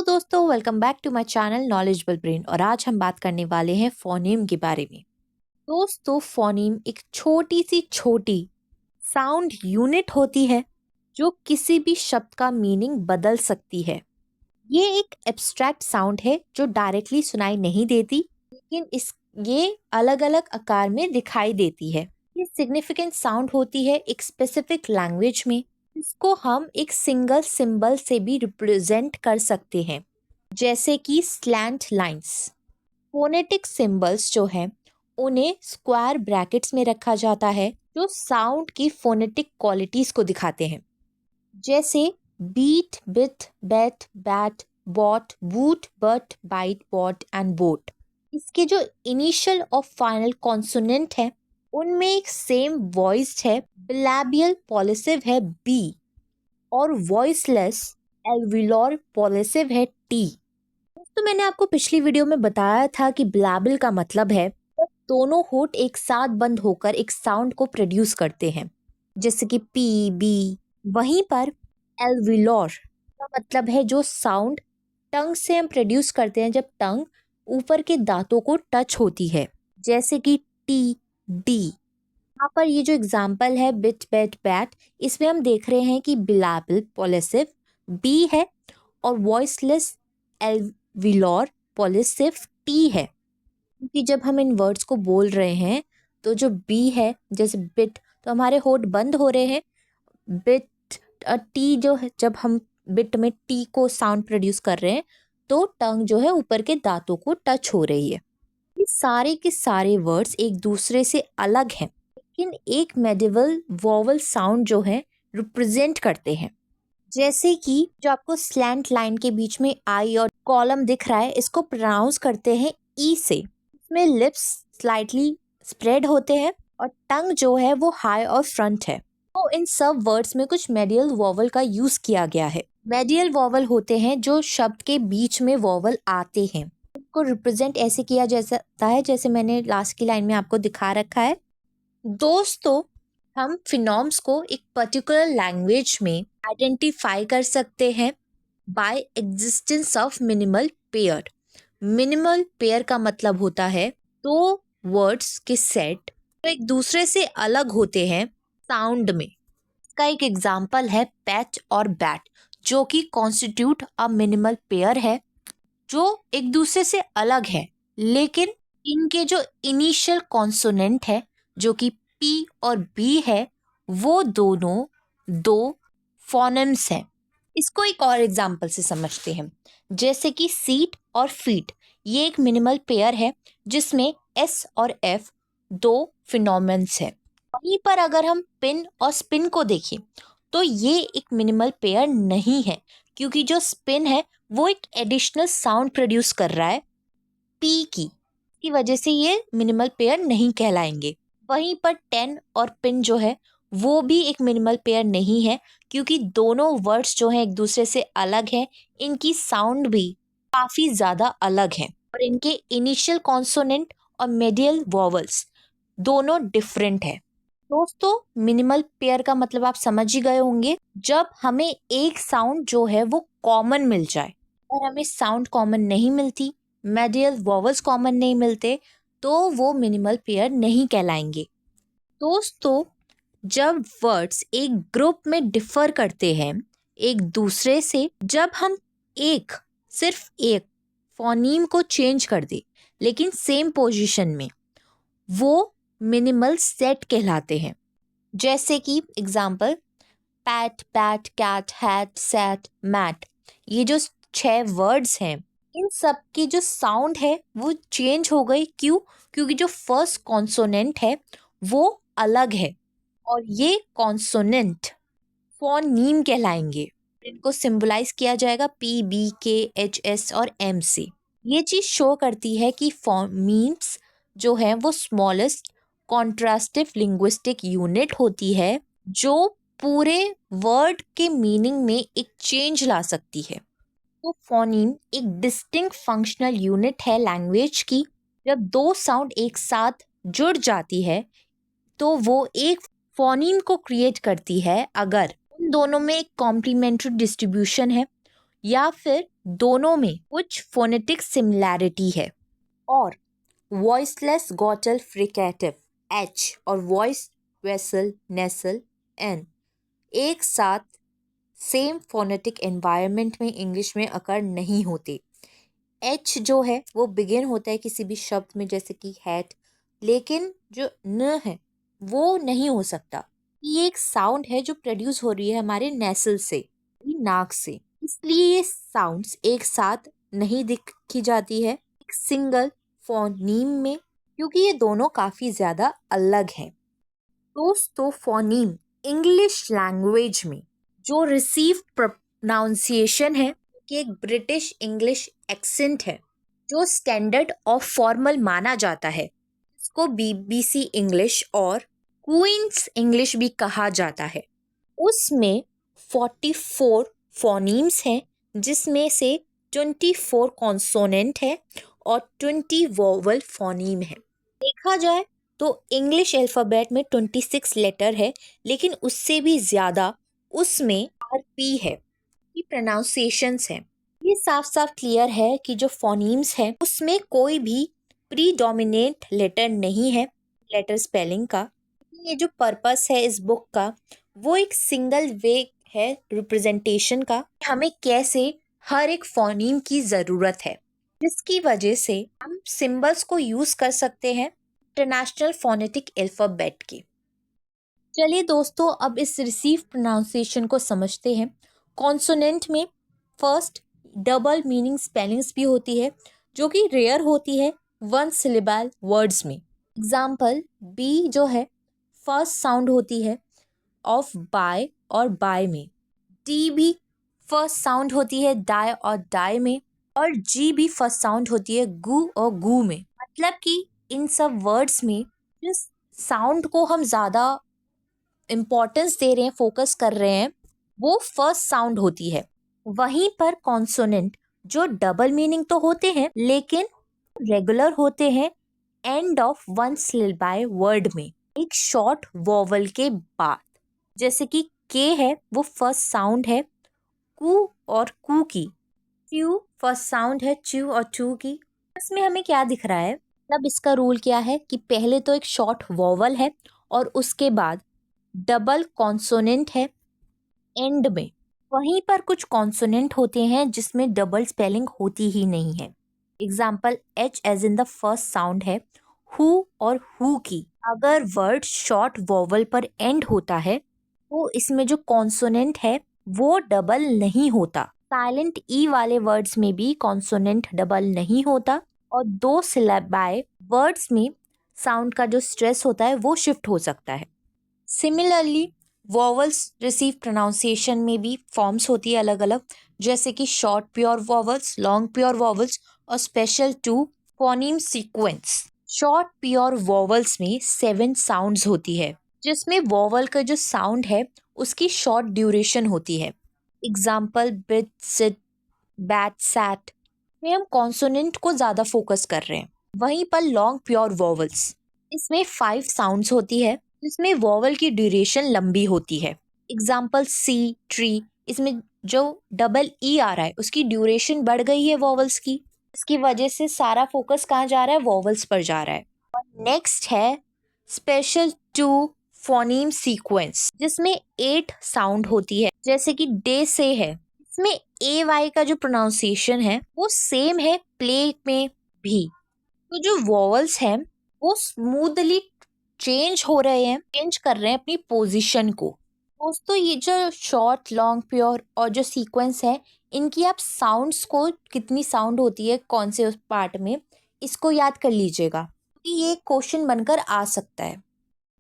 Hello दोस्तों, welcome back to my channel knowledgeable brain. और आज हम बात करने वाले हैं फोनीम के बारे में। दोस्तों, फोनीम एक छोटी सी साउंड यूनिट होती है जो किसी भी शब्द का मीनिंग बदल सकती है। ये एक एब्स्ट्रैक्ट साउंड है जो डायरेक्टली सुनाई नहीं देती, लेकिन ये अलग अलग आकार में दिखाई देती है। ये सिग्निफिकेंट साउंड होती है एक स्पेसिफिक लैंग्वेज में। इसको हम एक सिंगल सिंबल से भी रिप्रेजेंट कर सकते हैं, जैसे कि स्लैंट लाइंस। फोनेटिक सिंबल्स जो हैं उन्हें स्क्वायर ब्रैकेट्स में रखा जाता है जो साउंड की फोनेटिक क्वालिटीज को दिखाते हैं, जैसे beat, bit, bet, bat, bot, boot, but, bite, bot and boat. इसके जो इनिशियल और फाइनल कॉन्सोनेंट है उनमें एक सेम वॉइस है। बिलैबियल पॉलिसिव है बी और वॉइसलेस एल्वियोलर पॉलिसिव है टी। तो मैंने आपको पिछली वीडियो में बताया था कि बिलैबियल का मतलब है दोनों होठ एक साथ बंद होकर एक साउंड को प्रोड्यूस करते हैं, जैसे कि पी, बी। वहीं पर एल्वियोलर का मतलब है जो साउंड टंग से हम प्रोड्यूस करते हैं जब टंग ऊपर के दांतों को टच होती है, जैसे कि टी, डी। यहाँ पर ये जो एग्जाम्पल है बिट, बेट, बैट, इसमें हम देख रहे हैं कि बिलैबियल पॉलिसिव बी है और वॉइसलेस एल्वियोलर पॉलिसिव टी है। क्योंकि जब हम इन वर्ड्स को बोल रहे हैं तो जो बी है, जैसे बिट, तो हमारे होठ बंद हो रहे हैं। बिट, टी जो है, जब हम बिट में टी को साउंड प्रोड्यूस कर रहे हैं तो टंग जो है ऊपर के दांतों को टच हो रही है। ये सारे के सारे वर्ड्स एक दूसरे से अलग हैं, लेकिन एक मेडिवल वोवल साउंड जो है रिप्रेजेंट करते हैं। जैसे कि जो आपको स्लैंट लाइन के बीच में आई और कॉलम दिख रहा है, इसको प्रोनाउंस करते हैं ई से। इसमें लिप्स स्लाइटली स्प्रेड होते हैं और टंग जो है वो हाई और फ्रंट है। तो इन सब वर्ड्स में कुछ मेडियल वोवल का यूज किया गया है। मेडियल वोवल होते हैं जो शब्द के बीच में वोवल आते हैं। को रिप्रेजेंट ऐसे किया जाता है जैसे मैंने लास्ट की लाइन में आपको दिखा रखा है। दोस्तों, हम फिनोम्स को एक पर्टिकुलर लैंग्वेज में आइडेंटिफाई कर सकते हैं by existence of minimal pair. Minimal pair का मतलब होता है दो वर्ड्स के सेट जो एक दूसरे से अलग होते हैं साउंड में। इसका एक एग्जाम्पल है पैट और बैट, जो कि कॉन्स्टिट्यूट अ मिनिमल पेयर है, जो एक दूसरे से अलग है, लेकिन इनके जो इनिशियल कॉन्सोनेंट है जो कि पी और बी है, वो दोनों दो फोनेम्स हैं। इसको एक और एग्जाम्पल से समझते हैं, जैसे कि सीट और फीट। ये एक मिनिमल पेयर है जिसमें एस और एफ दो फिनोमेन्स हैं। वहीं पर अगर हम पिन और स्पिन को देखें तो ये एक मिनिमल पेयर नहीं है, क्योंकि जो स्पिन है वो एक एडिशनल साउंड प्रोड्यूस कर रहा है पी की वजह से ये मिनिमल पेयर नहीं कहलाएंगे। वहीं पर टेन और पिन जो है वो भी एक मिनिमल पेयर नहीं है, क्योंकि दोनों वर्ड्स जो हैं एक दूसरे से अलग हैं। इनकी साउंड भी काफ़ी ज़्यादा अलग है और इनके इनिशियल कॉन्सोनेंट और मेडियल वोवल्स दोनों डिफरेंट है। दोस्तों, मिनिमल पेयर का मतलब आप समझ ही गए होंगे। जब हमें एक साउंड जो है वो कॉमन मिल जाए और हमें साउंड कॉमन नहीं मिलती, मेडियल वोवल्स कॉमन नहीं मिलते, तो वो मिनिमल पेयर नहीं कहलाएंगे। दोस्तों, जब वर्ड्स एक ग्रुप में डिफर करते हैं एक दूसरे से, जब हम सिर्फ एक फोनीम को चेंज कर दे लेकिन सेम पोजीशन में, वो मिनिमल सेट कहलाते हैं। जैसे कि example pat, bat, cat, hat, sat, mat. ये जो 6 वर्ड्स हैं, इन सब की जो साउंड है वो चेंज हो गई। क्यों? क्योंकि जो फर्स्ट कॉन्सोनेंट है वो अलग है और ये कॉन्सोनेंट फोनीम कहलाएंगे। इनको सिंबलाइज किया जाएगा पी, बी, के, एच, एस और एम से। ये चीज़ शो करती है कि फोनीम्स जो है वो स्मॉलेस्ट कॉन्ट्रास्टिव लिंग्विस्टिक यूनिट होती है जो पूरे वर्ड के मीनिंग में एक चेंज ला सकती है। तो फोनीम एक डिस्टिंक्ट फंक्शनल यूनिट है लैंग्वेज की। जब दो साउंड एक साथ जुड़ जाती है तो वो एक फोनीम को क्रिएट करती है, अगर उन दोनों में एक कॉम्प्लीमेंट्री डिस्ट्रीब्यूशन है या फिर दोनों में कुछ फोनेटिक सिमिलैरिटी है। और वॉइसलेस ग्लॉटल फ्रिकेटिव एच और वॉइस वेसल नेसल एन एक साथ सेम फोनेटिक एनवायरनमेंट में इंग्लिश में अकर नहीं होते। एच जो है वो बिगिन होता है किसी भी शब्द में, जैसे कि हैट, लेकिन जो न है वो नहीं हो सकता। ये एक साउंड है जो प्रोड्यूस हो रही है हमारे नेसल से, नाक से, इसलिए ये साउंड्स एक साथ नहीं दिखी जाती है एक सिंगल फोनीम में, क्योंकि ये दोनों काफी ज्यादा अलग हैं। दोस्तों, फोनीम इंग्लिश लैंग्वेज में जो रिसीव प्रोनाउंसिएशन है कि एक ब्रिटिश इंग्लिश एक्सेंट है जो स्टैंडर्ड और फॉर्मल माना जाता है। इसको बीबीसी इंग्लिश और क्वींस इंग्लिश भी कहा जाता है। उसमें 44 फोनीम्स हैं, जिसमें से 24 कॉन्सोनेंट है और 20 वोवल फोनीम है। देखा जाए तो इंग्लिश अल्फ़ाबेट में 26 लेटर है, लेकिन उससे भी ज़्यादा उसमें आरपी है, ये प्रोनाउंसिएशंस हैं। ये साफ साफ क्लियर है कि जो फोनीम्स हैं उसमें कोई भी प्रीडोमिनेंट लेटर नहीं है लेटर स्पेलिंग का। ये जो पर्पस है इस बुक का वो एक सिंगल वे है रिप्रेजेंटेशन का, हमें कैसे हर एक फोनीम की ज़रूरत है, जिसकी वजह से हम सिंबल्स को यूज़ कर सकते हैं इंटरनेशनल फोनेटिक अल्फ़ाबेट के। चलिए दोस्तों, अब इस रिसीव प्रोनाउंसिएशन को समझते हैं। कॉन्सोनेंट में फर्स्ट डबल मीनिंग स्पेलिंग्स भी होती है जो कि रेयर होती है वन सिलेबल वर्ड्स में। एग्जाम्पल, बी जो है फर्स्ट साउंड होती है ऑफ बाय और बाय में, डी भी फर्स्ट साउंड होती है डाई और डाई में, और जी भी फर्स्ट साउंड होती है गू और गू में। मतलब कि इन सब वर्ड्स में जिस साउंड को हम ज़्यादा इम्पोर्टेंस दे रहे हैं, फोकस कर रहे हैं, वो फर्स्ट साउंड होती है। वहीं पर कॉन्सोनेंट जो डबल मीनिंग तो होते हैं लेकिन रेगुलर होते हैं end of one syllable word में, एक शॉर्ट वोवल के बाद। जैसे कि के है वो फर्स्ट साउंड है कू और कू की, च्यू फर्स्ट साउंड है च्यू और चू की। इसमें हमें क्या दिख रहा है, मतलब इसका रूल क्या है कि पहले तो एक शॉर्ट वोवल है और उसके बाद डबल कॉन्सोनेंट है एंड में। वहीं पर कुछ कॉन्सोनेंट होते हैं जिसमें डबल स्पेलिंग होती ही नहीं है। Example, H as in the first sound है हु और हु की। अगर वर्ड शॉर्ट वोवल पर एंड होता है तो इसमें जो कॉन्सोनेंट है वो डबल नहीं होता। साइलेंट ई वाले वर्ड्स में भी कॉन्सोनेंट डबल नहीं होता और दो सिलेबाई वर्ड्स में साउंड का जो स्ट्रेस होता है वो शिफ्ट हो सकता है। सिमिलरली वॉवल्स रिसीव प्रोनाउंसिएशन में भी फॉर्म्स होती है अलग अलग, जैसे कि short pure vowels, long pure vowels और special two phoneme sequence. Short pure vowels में 7 साउंड्स होती है, जिसमें वॉवल का जो साउंड है उसकी शॉर्ट ड्यूरेशन होती है। Example, bit, sit, bat, sat में हम कॉन्सोनेंट को ज़्यादा फोकस कर रहे हैं। वहीं पर लॉन्ग प्योर वॉवल्स, इसमें 5 साउंड्स होती है जिसमें वॉवल की ड्यूरेशन लंबी होती है। एग्जाम्पल, सी, ट्री, इसमें जो डबल ई आ रहा है उसकी ड्यूरेशन बढ़ गई है वॉवल्स की, इसकी वजह से सारा फोकस कहाँ जा रहा है, वॉवल्स पर जा रहा है। और नेक्स्ट है स्पेशल टू फोनीम सीक्वेंस, जिसमें 8 साउंड होती है, जैसे कि डे से है, इसमें ए वाई का जो प्रोनाउंसिएशन है वो सेम है प्ले में भी। तो जो वॉवल्स हैं वो स्मूथली चेंज हो रहे हैं, चेंज कर रहे हैं अपनी पोजीशन को। दोस्तों, ये जो शॉर्ट, लॉन्ग, प्योर और जो सीक्वेंस है, इनकी आप साउंड्स को कितनी साउंड होती है कौन से उस पार्ट में, इसको याद कर लीजिएगा, क्योंकि ये क्वेश्चन बनकर आ सकता है।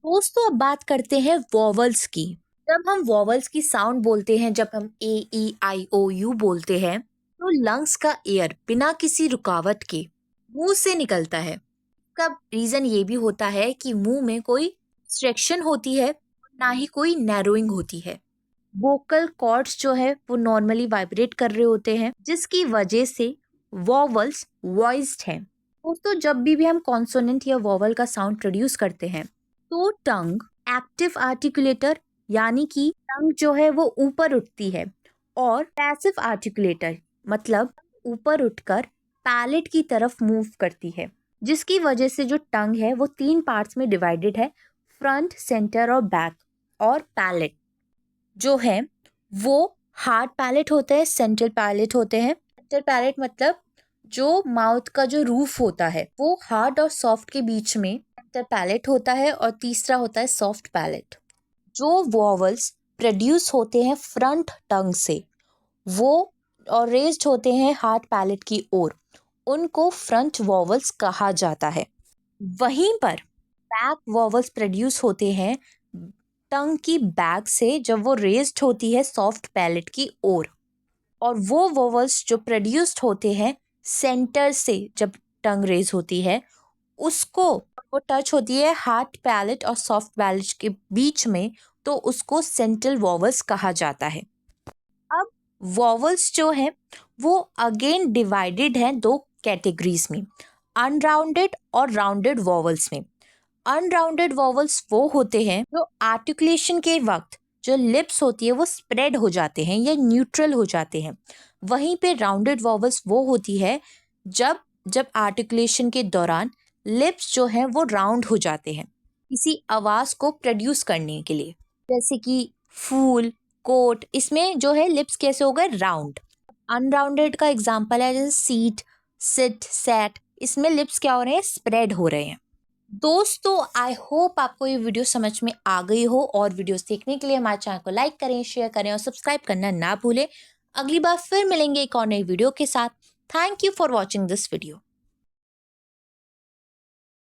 दोस्तों, अब बात करते हैं वॉवल्स की। जब हम वॉवल्स की साउंड बोलते हैं, जब हम ए ई आई ओ यू बोलते हैं, तो लंग्स का एयर बिना किसी रुकावट के मुंह से निकलता है। का रीजन ये भी होता है कि मुंह में कोई स्ट्रेक्शन होती है, ना ही कोई नैरोइंग होती है। वोकल कॉर्ड्स जो है वो नॉर्मली वाइब्रेट कर रहे होते हैं, जिसकी वजह से वॉवल्स वॉइस्ड हैं। दोस्तों, जब भी हम कॉन्सोनेंट या वॉवल का साउंड प्रोड्यूस करते हैं तो टंग एक्टिव आर्टिकुलेटर, यानी कि टंग जो है वो ऊपर उठती है, और पैसिव आर्टिकुलेटर मतलब ऊपर उठकर पैलेट की तरफ मूव करती है, जिसकी वजह से जो टंग है वो 3 पार्ट्स में डिवाइडेड है, फ्रंट, सेंटर और बैक। और पैलेट जो है वो हार्ड पैलेट होते हैं, सेंट्रल पैलेट होते हैं। सेंट्रल पैलेट मतलब जो माउथ का जो रूफ होता है वो हार्ड और सॉफ्ट के बीच में सेंट्रल पैलेट होता है, और तीसरा होता है सॉफ्ट पैलेट। जो वॉवल्स प्रोड्यूस होते हैं फ्रंट टंग से वो और रेज्ड होते हैं हार्ड पैलेट की ओर, उनको फ्रंट वॉवल्स कहा जाता है। वहीं पर बैक वॉवल्स प्रोड्यूस होते हैं टंग की बैक से जब वो रेज्ड होती है सॉफ्ट पैलेट की ओर, और वो वोवल्स जो प्रोड्यूस्ड होते हैं सेंटर से जब टंग रेज होती है, उसको वो टच होती है हार्ड पैलेट और सॉफ्ट पैलेट के बीच में, तो उसको सेंट्रल वोवल्स कहा जाता है। अब वोवल्स जो है वो अगेन डिवाइडेड हैं 2 कैटेगरीज में, अनराउंडेड और राउंडेड वोवल्स में। अनराउंडेड वॉवल्स वो होते हैं जो आर्टिकुलेशन के वक्त जो लिप्स होती है वो स्प्रेड हो जाते हैं या न्यूट्रल हो जाते हैं। वहीं पे राउंडेड वॉवल्स वो होती है जब जब आर्टिकुलेशन के दौरान लिप्स जो हैं वो राउंड हो जाते हैं किसी आवाज़ को प्रोड्यूस करने के लिए, जैसे कि फूल, कोट, इसमें जो है लिप्स कैसे हो गए राउंड। अनराउंडेड का एग्जाम्पल है जैसे सीट, सिट, सेट, इसमें लिप्स क्या हो रहे हैं, स्प्रेड हो रहे हैं। दोस्तों आई होप आपको ये वीडियो समझ में आ गई हो, और वीडियोस देखने के लिए हमारे चैनल को लाइक करें, शेयर करें और सब्सक्राइब करना ना भूलें। अगली बार फिर मिलेंगे एक और नई वीडियो के साथ। Thank you for watching this video.